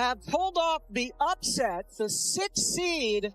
have pulled off the upset, the 6th seed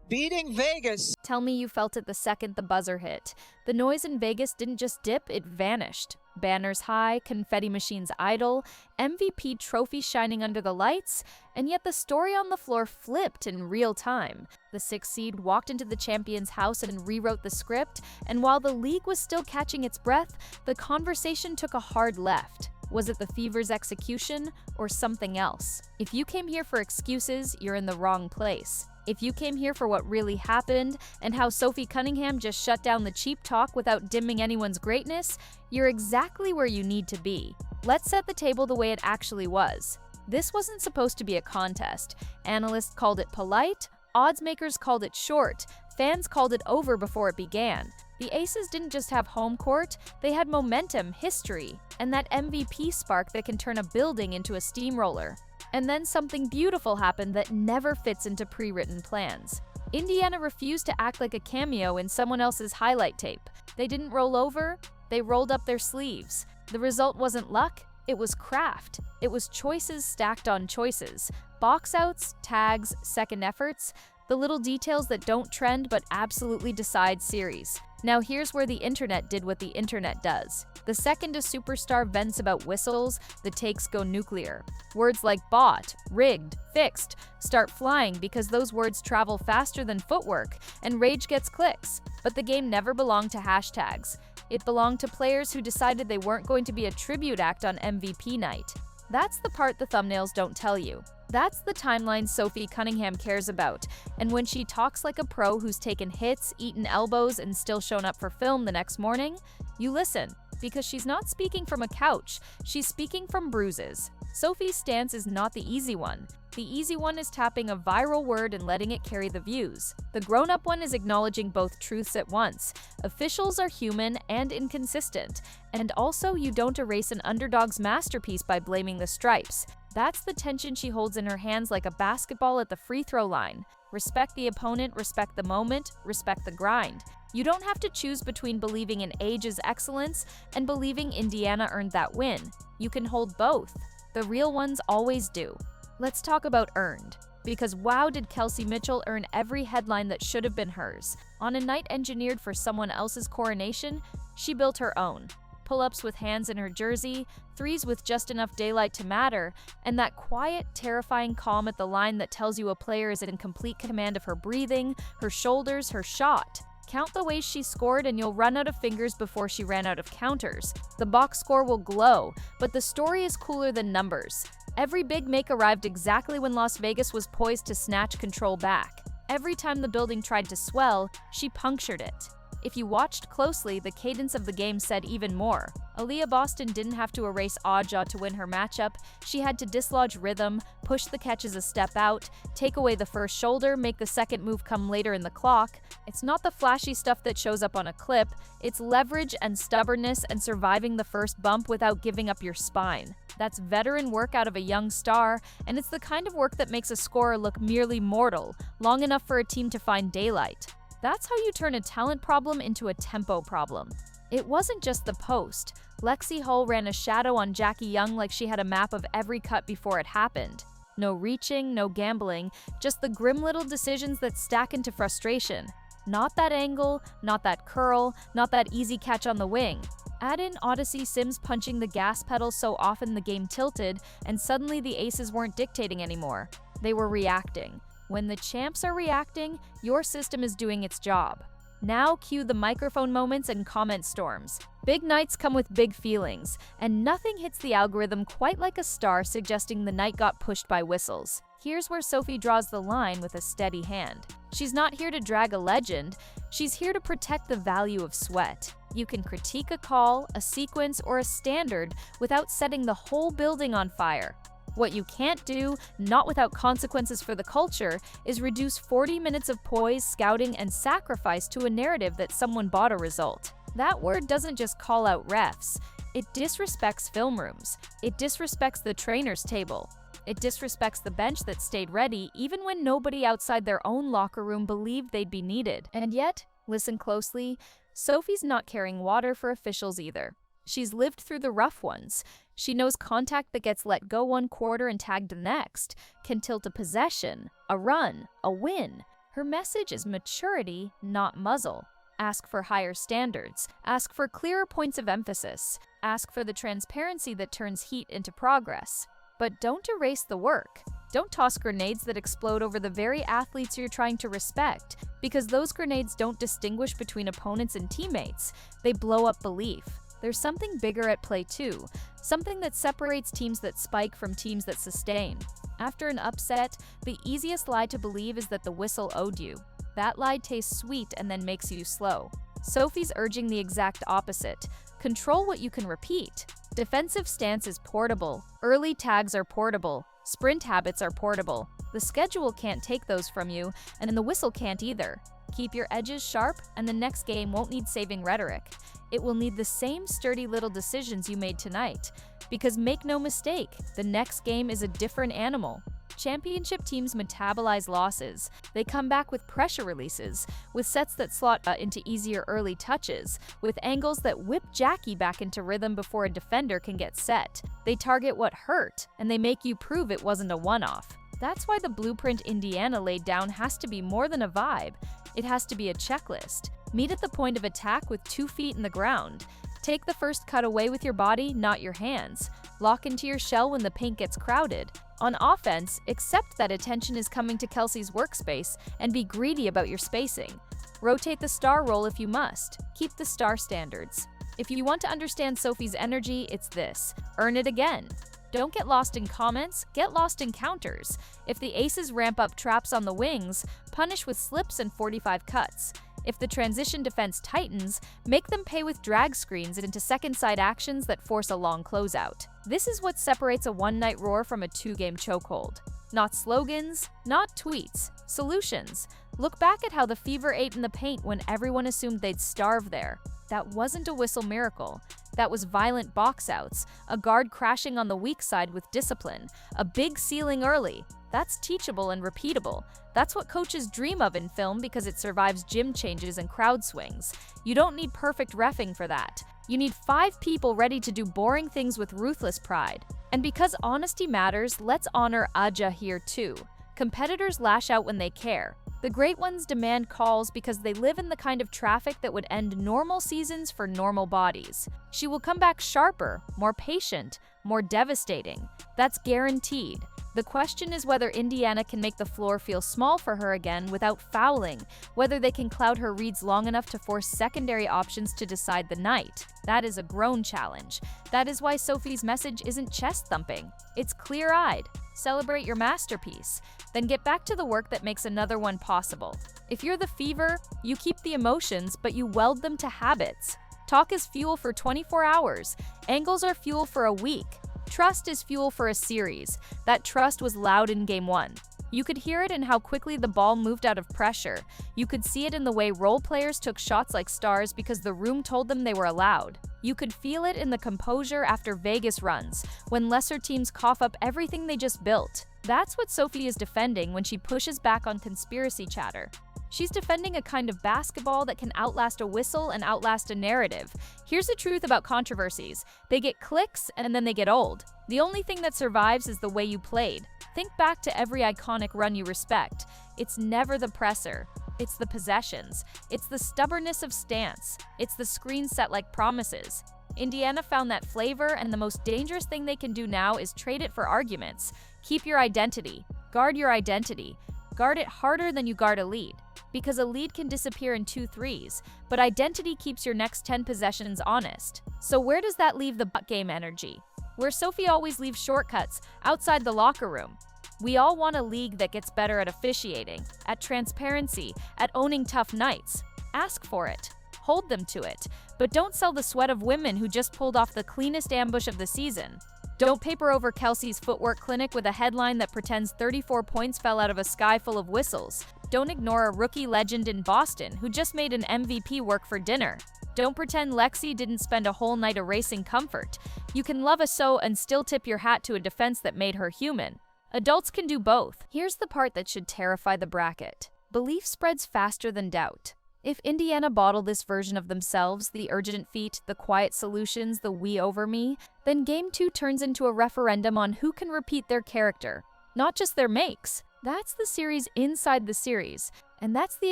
beating Vegas. Tell me you felt it the second the buzzer hit. The noise in Vegas didn't just dip, it vanished. Banners high, confetti machines idle, MVP trophy shining under the lights, and yet the story on the floor flipped in real time. The 6th seed walked into the champion's house and rewrote the script, and while the league was still catching its breath, the conversation took a hard left. Was it the Fever's execution or something else? If you came here for excuses, you're in the wrong place. If you came here for what really happened and how Sophie Cunningham just shut down the cheap talk without dimming anyone's greatness, you're exactly where you need to be. Let's set the table the way it actually was. This wasn't supposed to be a contest. Analysts called it polite, odds makers called it short, fans called it over before it began. The Aces didn't just have home court, they had momentum, history, and that MVP spark that can turn a building into a steamroller. And then something beautiful happened that never fits into pre-written plans. Indiana refused to act like a cameo in someone else's highlight tape. They didn't roll over, they rolled up their sleeves. The result wasn't luck, it was craft. It was choices stacked on choices. Box outs, tags, second efforts, the little details that don't trend but absolutely decide series. Now here's where the internet did what the internet does. The second a superstar vents about whistles, the takes go nuclear. Words like bought, rigged, fixed start flying because those words travel faster than footwork, and rage gets clicks. But the game never belonged to hashtags. It belonged to players who decided they weren't going to be a tribute act on MVP night. That's the part the thumbnails don't tell you. That's the timeline Sophie Cunningham cares about, and when she talks like a pro who's taken hits, eaten elbows, and still shown up for film the next morning, you listen, because she's not speaking from a couch, she's speaking from bruises. Sophie's stance is not the easy one. The easy one is tapping a viral word and letting it carry the views. The grown-up one is acknowledging both truths at once. Officials are human and inconsistent, and also you don't erase an underdog's masterpiece by blaming the stripes. That's the tension she holds in her hands like a basketball at the free throw line. Respect the opponent, respect the moment, respect the grind. You don't have to choose between believing in age's excellence and believing Indiana earned that win. You can hold both. The real ones always do. Let's talk about earned. Because wow, did Kelsey Mitchell earn every headline that should have been hers. On a night engineered for someone else's coronation, she built her own. Pull-ups with hands in her jersey, threes with just enough daylight to matter, and that quiet, terrifying calm at the line that tells you a player is in complete command of her breathing, her shoulders, her shot. Count the ways she scored and you'll run out of fingers before she ran out of counters. The box score will glow, but the story is cooler than numbers. Every big make arrived exactly when Las Vegas was poised to snatch control back. Every time the building tried to swell, she punctured it. If you watched closely, the cadence of the game said even more. Aliyah Boston didn't have to erase Aja to win her matchup. She had to dislodge rhythm, push the catches a step out, take away the first shoulder, make the second move come later in the clock. It's not the flashy stuff that shows up on a clip. It's leverage and stubbornness and surviving the first bump without giving up your spine. That's veteran work out of a young star, and it's the kind of work that makes a scorer look merely mortal, long enough for a team to find daylight. That's how you turn a talent problem into a tempo problem. It wasn't just the post. Lexi Hull ran a shadow on Jackie Young like she had a map of every cut before it happened. No reaching, no gambling, just the grim little decisions that stack into frustration. Not that angle, not that curl, not that easy catch on the wing. Add in Odyssey Sims punching the gas pedal so often the game tilted, and suddenly the Aces weren't dictating anymore. They were reacting. When the champs are reacting, your system is doing its job. Now cue the microphone moments and comment storms. Big nights come with big feelings, and nothing hits the algorithm quite like a star suggesting the night got pushed by whistles. Here's where Sophie draws the line with a steady hand. She's not here to drag a legend, she's here to protect the value of sweat. You can critique a call, a sequence, or a standard without setting the whole building on fire. What you can't do, not without consequences for the culture, is reduce 40 minutes of poise, scouting, and sacrifice to a narrative that someone bought a result. That word doesn't just call out refs. It disrespects film rooms. It disrespects the trainer's table. It disrespects the bench that stayed ready even when nobody outside their own locker room believed they'd be needed. And yet, listen closely, Sophie's not carrying water for officials either. She's lived through the rough ones. She knows contact that gets let go one quarter and tagged the next can tilt a possession, a run, a win. Her message is maturity, not muzzle. Ask for higher standards. Ask for clearer points of emphasis. Ask for the transparency that turns heat into progress. But don't erase the work. Don't toss grenades that explode over the very athletes you're trying to respect, because those grenades don't distinguish between opponents and teammates. They blow up belief. There's something bigger at play too, something that separates teams that spike from teams that sustain. After an upset, the easiest lie to believe is that the whistle owed you. That lie tastes sweet and then makes you slow. Sophie's urging the exact opposite. Control what you can repeat. Defensive stance is portable. Early tags are portable. Sprint habits are portable. The schedule can't take those from you, and the whistle can't either. Keep your edges sharp, and the next game won't need saving rhetoric. It will need the same sturdy little decisions you made tonight. Because make no mistake, the next game is a different animal. Championship teams metabolize losses. They come back with pressure releases, with sets that slot into easier early touches, with angles that whip Jackie back into rhythm before a defender can get set. They target what hurt, and they make you prove it wasn't a one-off. That's why the blueprint Indiana laid down has to be more than a vibe. It has to be a checklist. Meet at the point of attack with 2 feet in the ground. Take the first cut away with your body, not your hands. Lock into your shell when the paint gets crowded. On offense, accept that attention is coming to Kelsey's workspace and be greedy about your spacing. Rotate the star role if you must. Keep the star standards. If you want to understand Sophie's energy, it's this: earn it again. Don't get lost in comments, get lost in counters. If the aces ramp up traps on the wings, punish with slips and 45 cuts. If the transition defense tightens, make them pay with drag screens into second side actions that force a long closeout. This is what separates a one-night roar from a 2-game chokehold. Not slogans, not tweets, solutions. Look back at how the Fever ate in the paint when everyone assumed they'd starve there. That wasn't a whistle miracle. That was violent box outs, a guard crashing on the weak side with discipline, a big ceiling early. That's teachable and repeatable. That's what coaches dream of in film because it survives gym changes and crowd swings. You don't need perfect reffing for that. You need 5 people ready to do boring things with ruthless pride. And because honesty matters, let's honor Aja here too. Competitors lash out when they care. The great ones demand calls because they live in the kind of traffic that would end normal seasons for normal bodies. She will come back sharper, more patient, more devastating. That's guaranteed. The question is whether Indiana can make the floor feel small for her again without fouling, whether they can cloud her reads long enough to force secondary options to decide the night. That is a grown challenge. That is why Sophie's message isn't chest-thumping. It's clear-eyed. Celebrate your masterpiece. Then get back to the work that makes another one possible. If you're the Fever, you keep the emotions, but you weld them to habits. Talk is fuel for 24 hours. Angles are fuel for a week. Trust is fuel for a series. That trust was loud in Game 1. You could hear it in how quickly the ball moved out of pressure. You could see it in the way role players took shots like stars because the room told them they were allowed. You could feel it in the composure after Vegas runs, when lesser teams cough up everything they just built. That's what Sophie is defending when she pushes back on conspiracy chatter. She's defending a kind of basketball that can outlast a whistle and outlast a narrative. Here's the truth about controversies. They get clicks and then they get old. The only thing that survives is the way you played. Think back to every iconic run you respect. It's never the presser. It's the possessions. It's the stubbornness of stance. It's the screen set like promises. Indiana found that flavor, and the most dangerous thing they can do now is trade it for arguments. Keep your identity. Guard your identity. Guard it harder than you guard a lead. Because a lead can disappear in 2 threes, but identity keeps your next 10 possessions honest. So where does that leave the butt game energy? Where Sophie always leaves shortcuts, outside the locker room. We all want a league that gets better at officiating, at transparency, at owning tough nights. Ask for it. Hold them to it. But don't sell the sweat of women who just pulled off the cleanest ambush of the season. Don't paper over Kelsey's footwork clinic with a headline that pretends 34 points fell out of a sky full of whistles. Don't ignore a rookie legend in Boston who just made an MVP work for dinner. Don't pretend Lexi didn't spend a whole night erasing comfort. You can love a so and still tip your hat to a defense that made her human. Adults can do both. Here's the part that should terrify the bracket. Belief spreads faster than doubt. If Indiana bottle this version of themselves, the urgent feet, the quiet solutions, the we over me, then Game 2 turns into a referendum on who can repeat their character, not just their makes. That's the series inside the series, and that's the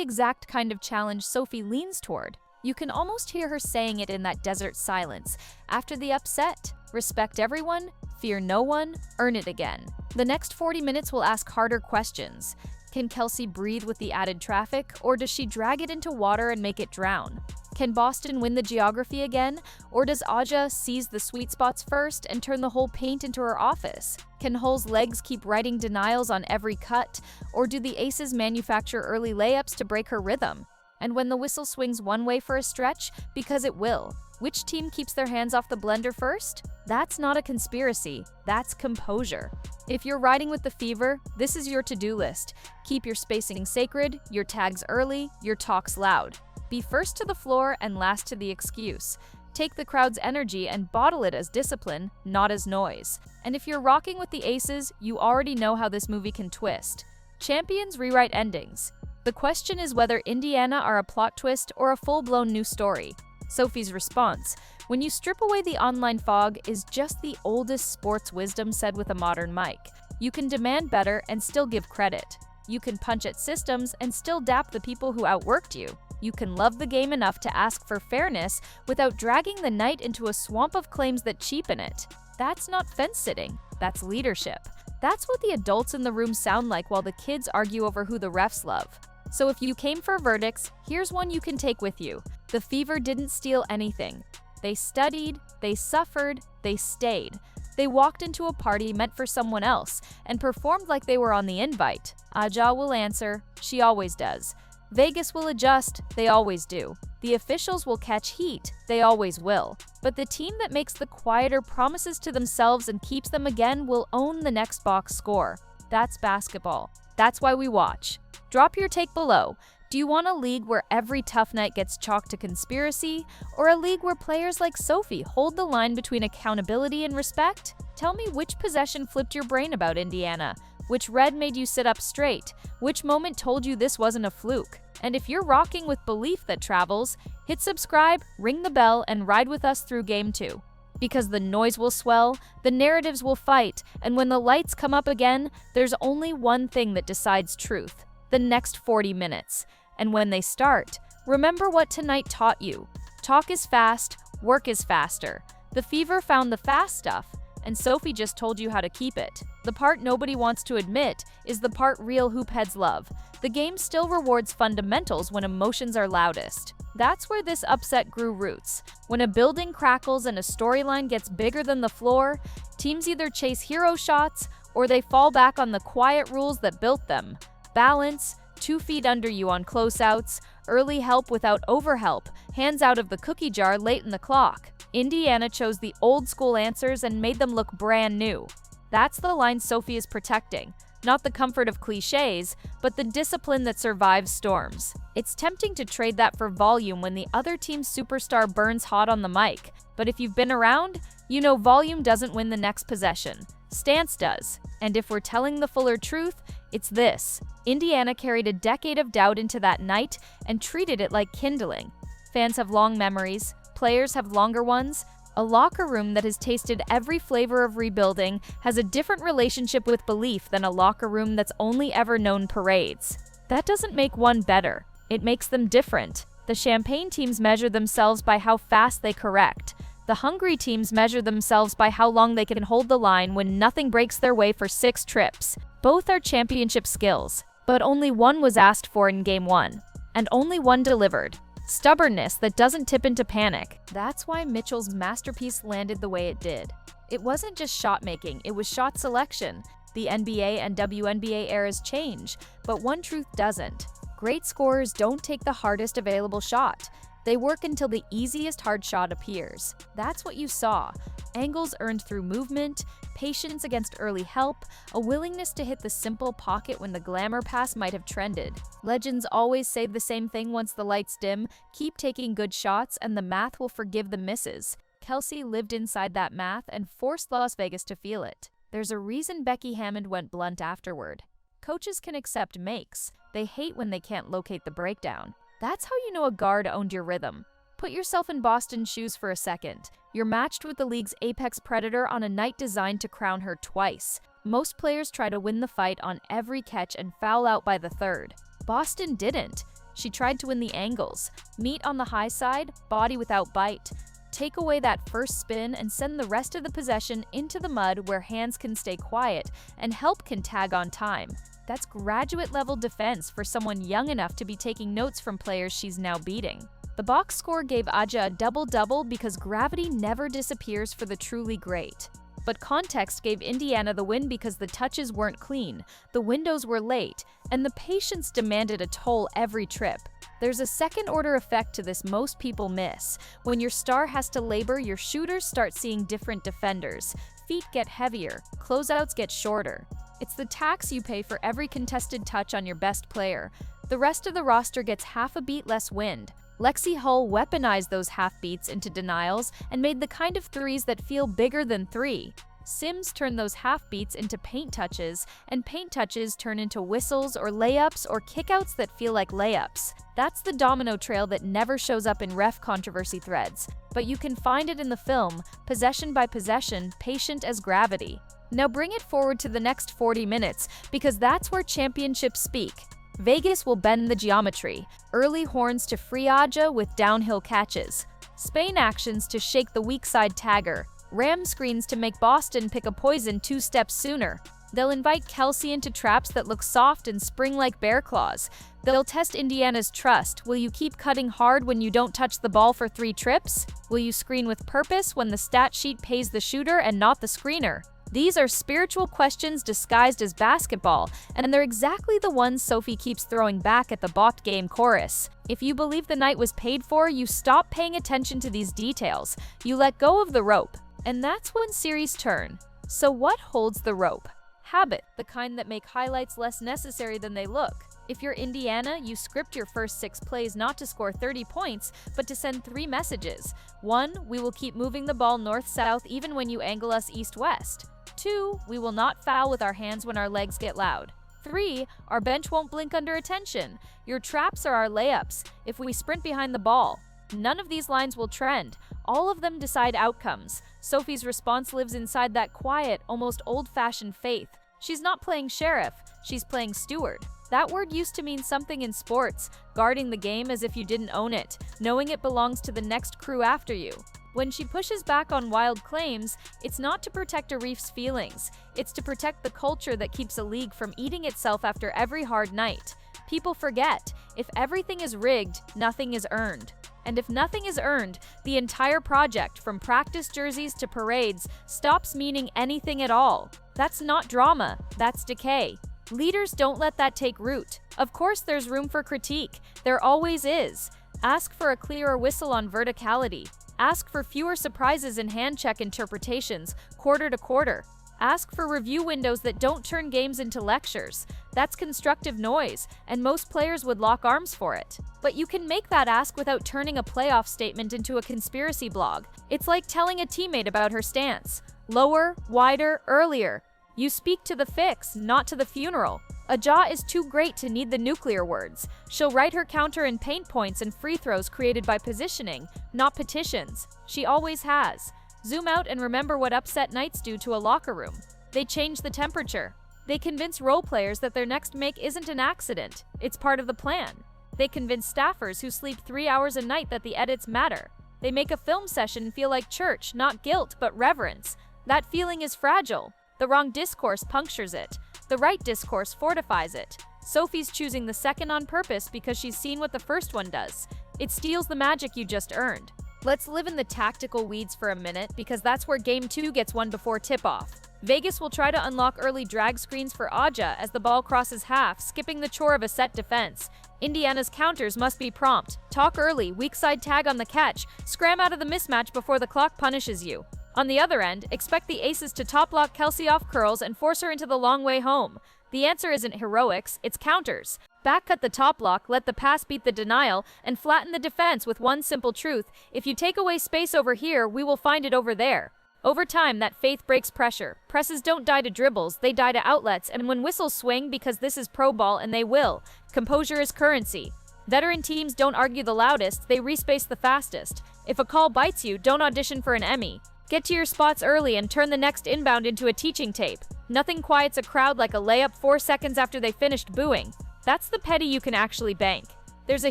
exact kind of challenge Sophie leans toward. You can almost hear her saying it in that desert silence. After the upset, respect everyone, fear no one, earn it again. The next 40 minutes will ask harder questions. Can Kelsey breathe with the added traffic, or does she drag it into water and make it drown? Can Boston win the geography again, or does Aja seize the sweet spots first and turn the whole paint into her office? Can Hull's legs keep writing denials on every cut, or do the aces manufacture early layups to break her rhythm? And when the whistle swings one way for a stretch, because it will, which team keeps their hands off the blender first? That's not a conspiracy, that's composure. If you're riding with the fever, this is your to-do list. Keep your spacing sacred, your tags early, your talks loud. Be first to the floor and last to the excuse. Take the crowd's energy and bottle it as discipline, not as noise. And if you're rocking with the aces, you already know how this movie can twist. Champions rewrite endings. The question is whether Indiana are a plot twist or a full-blown new story. Sophie's response, when you strip away the online fog, is just the oldest sports wisdom said with a modern mic. You can demand better and still give credit. You can punch at systems and still dap the people who outworked you. You can love the game enough to ask for fairness without dragging the night into a swamp of claims that cheapen it. That's not fence-sitting, that's leadership. That's what the adults in the room sound like while the kids argue over who the refs love. So if you came for verdicts, here's one you can take with you. The Fever didn't steal anything. They studied, they suffered, they stayed. They walked into a party meant for someone else and performed like they were on the invite. Aja will answer, she always does. Vegas will adjust, they always do. The officials will catch heat, they always will. But the team that makes the quieter promises to themselves and keeps them again will own the next box score. That's basketball. That's why we watch. Drop your take below. Do you want a league where every tough night gets chalked to conspiracy, or a league where players like Sophie hold the line between accountability and respect? Tell me which possession flipped your brain about Indiana, which red made you sit up straight, which moment told you this wasn't a fluke. And if you're rocking with belief that travels, hit subscribe, ring the bell, and ride with us through Game 2. Because the noise will swell, the narratives will fight, and when the lights come up again, there's only one thing that decides truth: the next 40 minutes. And when they start, remember what tonight taught you. Talk is fast, work is faster. The Fever found the fast stuff, and Sophie just told you how to keep it. The part nobody wants to admit is the part real hoopheads love. The game still rewards fundamentals when emotions are loudest. That's where this upset grew roots. When a building crackles and a storyline gets bigger than the floor, teams either chase hero shots or they fall back on the quiet rules that built them. Balance, 2 feet under you on closeouts, early help without overhelp, hands out of the cookie jar late in the clock. Indiana chose the old school answers and made them look brand new. That's the line Sophie is protecting. Not the comfort of cliches, but the discipline that survives storms. It's tempting to trade that for volume when the other team's superstar burns hot on the mic. But if you've been around, you know volume doesn't win the next possession. Stance does. And if we're telling the fuller truth, it's this. Indiana carried a decade of doubt into that night and treated it like kindling. Fans have long memories. Players have longer ones. A locker room that has tasted every flavor of rebuilding has a different relationship with belief than a locker room that's only ever known parades. That doesn't make one better. It makes them different. The champagne teams measure themselves by how fast they correct. The hungry teams measure themselves by how long they can hold the line when nothing breaks their way for 6 trips. Both are championship skills, but only one was asked for in Game 1, and only one delivered. Stubbornness that doesn't tip into panic. That's why Mitchell's masterpiece landed the way it did. It wasn't just shot making, it was shot selection. The NBA and WNBA eras change, but one truth doesn't. Great scorers don't take the hardest available shot. They work until the easiest hard shot appears. That's what you saw. Angles earned through movement, patience against early help, a willingness to hit the simple pocket when the glamour pass might have trended. Legends always say the same thing once the lights dim: keep taking good shots and the math will forgive the misses. Kelsey lived inside that math and forced Las Vegas to feel it. There's a reason Becky Hammond went blunt afterward. Coaches can accept makes. They hate when they can't locate the breakdown. That's how you know a guard owned your rhythm. Put yourself in Boston's shoes for a second. You're matched with the league's apex predator on a night designed to crown her twice. Most players try to win the fight on every catch and foul out by the third. Boston didn't. She tried to win the angles. Meet on the high side, body without bite. Take away that first spin and send the rest of the possession into the mud where hands can stay quiet and help can tag on time. That's graduate-level defense for someone young enough to be taking notes from players she's now beating. The box score gave Aja a double-double because gravity never disappears for the truly great. But context gave Indiana the win because the touches weren't clean, the windows were late, and the patience demanded a toll every trip. There's a second-order effect to this most people miss. When your star has to labor, your shooters start seeing different defenders. Feet get heavier, closeouts get shorter. It's the tax you pay for every contested touch on your best player. The rest of the roster gets half a beat less wind. Lexi Hull weaponized those half-beats into denials and made the kind of threes that feel bigger than three. Sims turned those half-beats into paint touches, and paint touches turn into whistles or layups or kickouts that feel like layups. That's the domino trail that never shows up in ref controversy threads, but you can find it in the film, possession by possession, patient as gravity. Now bring it forward to the next 40 minutes, because that's where championships speak. Vegas will bend the geometry. Early horns to free Aja with downhill catches. Spain actions to shake the weak side tagger. Ram screens to make Boston pick a poison 2 steps sooner. They'll invite Kelsey into traps that look soft and spring like bear claws. They'll test Indiana's trust. Will you keep cutting hard when you don't touch the ball for 3 trips? Will you screen with purpose when the stat sheet pays the shooter and not the screener? These are spiritual questions disguised as basketball, and they're exactly the ones Sophie keeps throwing back at the balked game chorus. If you believe the night was paid for, you stop paying attention to these details. You let go of the rope. And that's when series turn. So what holds the rope? Habit, the kind that make highlights less necessary than they look. If you're Indiana, you script your first 6 plays not to score 30 points, but to send 3 messages. 1, we will keep moving the ball north-south even when you angle us east-west. 2, we will not foul with our hands when our legs get loud. 3, our bench won't blink under attention. Your traps are our layups if we sprint behind the ball. None of these lines will trend. All of them decide outcomes. Sophie's response lives inside that quiet, almost old-fashioned faith. She's not playing sheriff, she's playing steward. That word used to mean something in sports, guarding the game as if you didn't own it, knowing it belongs to the next crew after you. When she pushes back on wild claims, it's not to protect a Reef's feelings. It's to protect the culture that keeps a league from eating itself after every hard night. People forget, if everything is rigged, nothing is earned. And if nothing is earned, the entire project, from practice jerseys to parades, stops meaning anything at all. That's not drama, that's decay. Leaders don't let that take root. Of course there's room for critique. There always is. Ask for a clearer whistle on verticality. Ask for fewer surprises in hand-check interpretations, quarter to quarter. Ask for review windows that don't turn games into lectures. That's constructive noise, and most players would lock arms for it. But you can make that ask without turning a playoff statement into a conspiracy blog. It's like telling a teammate about her stance. Lower, wider, earlier. You speak to the fix, not to the funeral. Aja is too great to need the nuclear words. She'll write her counter in paint points and free throws created by positioning, not petitions. She always has. Zoom out and remember what upset nights do to a locker room. They change the temperature. They convince role players that their next make isn't an accident. It's part of the plan. They convince staffers who sleep 3 hours a night that the edits matter. They make a film session feel like church, not guilt, but reverence. That feeling is fragile. The wrong discourse punctures it. The right discourse fortifies it. Sophie's choosing the second on purpose because she's seen what the first one does. It steals the magic you just earned. Let's live in the tactical weeds for a minute because that's where Game 2 gets won before tip-off. Vegas will try to unlock early drag screens for Aja as the ball crosses half, skipping the chore of a set defense. Indiana's counters must be prompt. Talk early, weak side tag on the catch, scram out of the mismatch before the clock punishes you. On the other end, expect the aces to top-lock Kelsey off curls and force her into the long way home. The answer isn't heroics, it's counters. Backcut the top lock, let the pass beat the denial, and flatten the defense with one simple truth: if you take away space over here, we will find it over there. Over time, that faith breaks pressure. Presses don't die to dribbles, they die to outlets, and when whistles swing, because this is pro ball and they will, composure is currency. Veteran teams don't argue the loudest, they respace the fastest. If a call bites you, don't audition for an Emmy. Get to your spots early and turn the next inbound into a teaching tape. Nothing quiets a crowd like a layup 4 seconds after they finished booing. That's the petty you can actually bank. There's a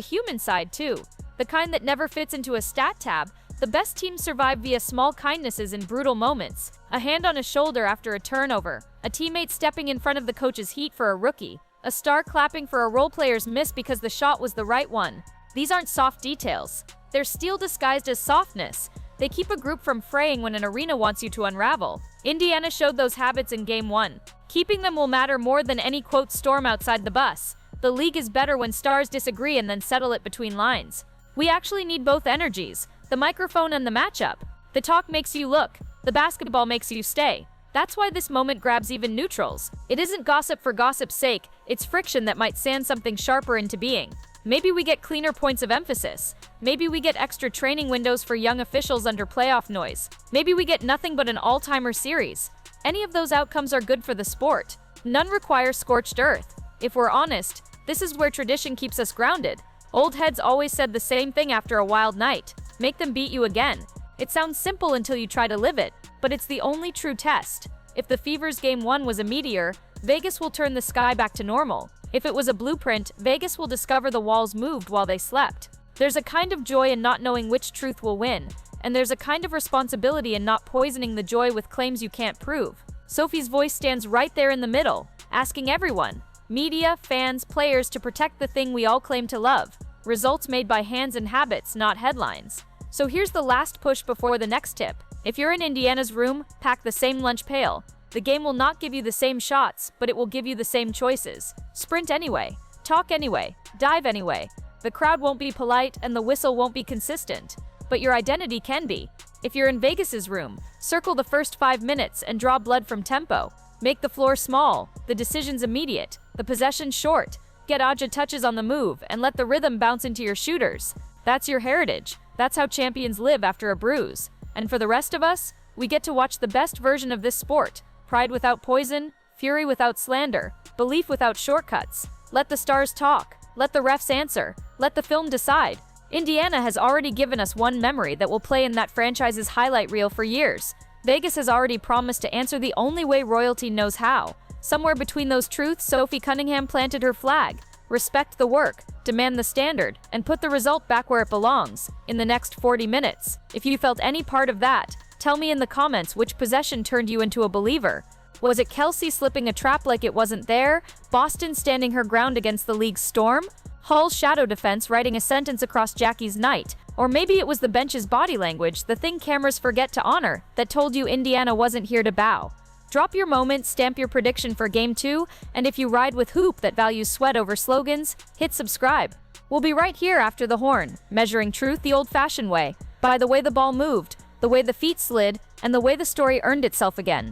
human side too, the kind that never fits into a stat tab. The best teams survive via small kindnesses in brutal moments. A hand on a shoulder after a turnover, a teammate stepping in front of the coach's heat for a rookie, a star clapping for a role player's miss because the shot was the right one. These aren't soft details. They're steel disguised as softness. They keep a group from fraying when an arena wants you to unravel. Indiana showed those habits in Game 1. Keeping them will matter more than any quote storm outside the bus. The league is better when stars disagree and then settle it between lines. We actually need both energies, the microphone and the matchup. The talk makes you look, the basketball makes you stay. That's why this moment grabs even neutrals. It isn't gossip for gossip's sake, it's friction that might sand something sharper into being. Maybe we get cleaner points of emphasis. Maybe we get extra training windows for young officials under playoff noise. Maybe we get nothing but an all-timer series. Any of those outcomes are good for the sport. None require scorched earth. If we're honest, this is where tradition keeps us grounded. Old heads always said the same thing after a wild night. Make them beat you again. It sounds simple until you try to live it, but it's the only true test. If the Fever's Game 1 was a meteor, Vegas will turn the sky back to normal. If it was a blueprint, Vegas will discover the walls moved while they slept. There's a kind of joy in not knowing which truth will win, and there's a kind of responsibility in not poisoning the joy with claims you can't prove. Sophie's voice stands right there in the middle, asking everyone, media, fans, players, to protect the thing we all claim to love. Results made by hands and habits, not headlines. So here's the last push before the next tip. If you're in Indiana's room, pack the same lunch pail. The game will not give you the same shots, but it will give you the same choices. Sprint anyway, talk anyway, dive anyway. The crowd won't be polite and the whistle won't be consistent, but your identity can be. If you're in Vegas's room, circle the first 5 minutes and draw blood from tempo. Make the floor small, the decisions immediate, the possession short. Get Aja touches on the move and let the rhythm bounce into your shooters. That's your heritage. That's how champions live after a bruise. And for the rest of us, we get to watch the best version of this sport. Pride without poison, fury without slander, belief without shortcuts. Let the stars talk. Let the refs answer. Let the film decide. Indiana has already given us one memory that will play in that franchise's highlight reel for years. Vegas has already promised to answer the only way royalty knows how. Somewhere between those truths, Sophie Cunningham planted her flag. Respect the work, demand the standard, and put the result back where it belongs, in the next 40 minutes. If you felt any part of that, tell me in the comments which possession turned you into a believer. Was it Kelsey slipping a trap like it wasn't there? Boston standing her ground against the league's storm? Hall's shadow defense writing a sentence across Jackie's night? Or maybe it was the bench's body language, the thing cameras forget to honor, that told you Indiana wasn't here to bow. Drop your moment, stamp your prediction for Game 2, and if you ride with Hoop that values sweat over slogans, hit subscribe. We'll be right here after the horn, measuring truth the old-fashioned way, by the way the ball moved, the way the feet slid, and the way the story earned itself again.